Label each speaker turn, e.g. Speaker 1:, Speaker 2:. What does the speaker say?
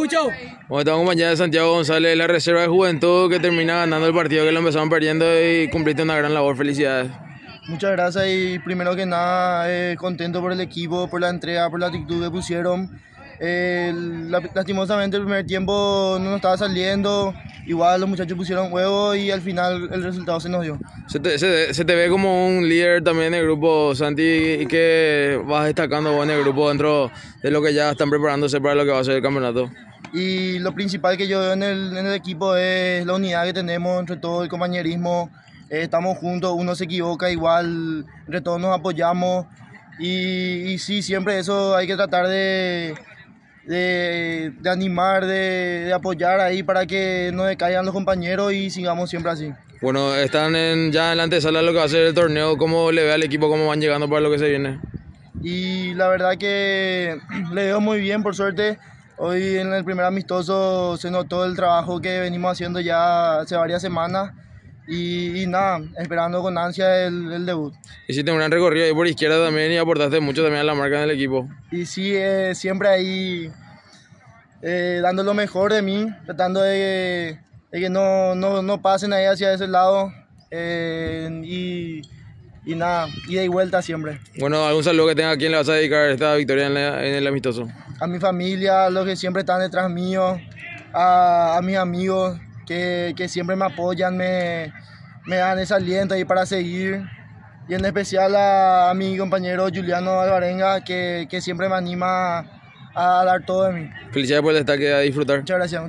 Speaker 1: escucho.
Speaker 2: Bueno, estamos acompañados de Santiago González de la Reserva de Juventud, que termina ganando el partido que lo empezaron perdiendo y cumpliste una gran labor. Felicidades.
Speaker 3: Muchas gracias y primero que nada contento por el equipo, por la entrega, por la actitud que pusieron. Lastimosamente el primer tiempo no nos estaba saliendo, igual los muchachos pusieron huevo y al final el resultado se nos dio.
Speaker 2: Se te ve como un líder también en el grupo, Santi, y que vas destacando vos en el grupo dentro de lo que ya están preparándose para lo que va a ser el campeonato.
Speaker 3: Y lo principal que yo veo en el equipo es la unidad que tenemos entre todo, el compañerismo. Estamos juntos, uno se equivoca igual, entre todos nos apoyamos y sí, siempre eso hay que tratar de animar, de apoyar ahí para que no decaigan los compañeros y sigamos siempre así.
Speaker 2: Bueno, están ya en la antesala de lo que va a ser el torneo. ¿Cómo le ve al equipo, cómo van llegando para lo que se viene?
Speaker 3: Y la verdad que le veo muy bien, por suerte. Hoy en el primer amistoso se notó el trabajo que venimos haciendo ya hace varias semanas. Y nada, esperando con ansia el debut.
Speaker 2: Hiciste un gran recorrido ahí por izquierda también y aportaste mucho también a la marca del equipo.
Speaker 3: Y sí, siempre ahí dando lo mejor de mí, tratando de que no pasen ahí hacia ese lado. Y nada, ida y vuelta siempre.
Speaker 2: Bueno, algún saludo que tenga, ¿a quién le vas a dedicar esta victoria en el amistoso?
Speaker 3: A mi familia, a los que siempre están detrás mío, a mis amigos que siempre me apoyan, me dan ese aliento ahí para seguir. Y en especial a mi compañero Juliano Alvarenga, que siempre me anima a dar todo de mí.
Speaker 2: Felicidades por el destaque, a disfrutar.
Speaker 3: Muchas gracias.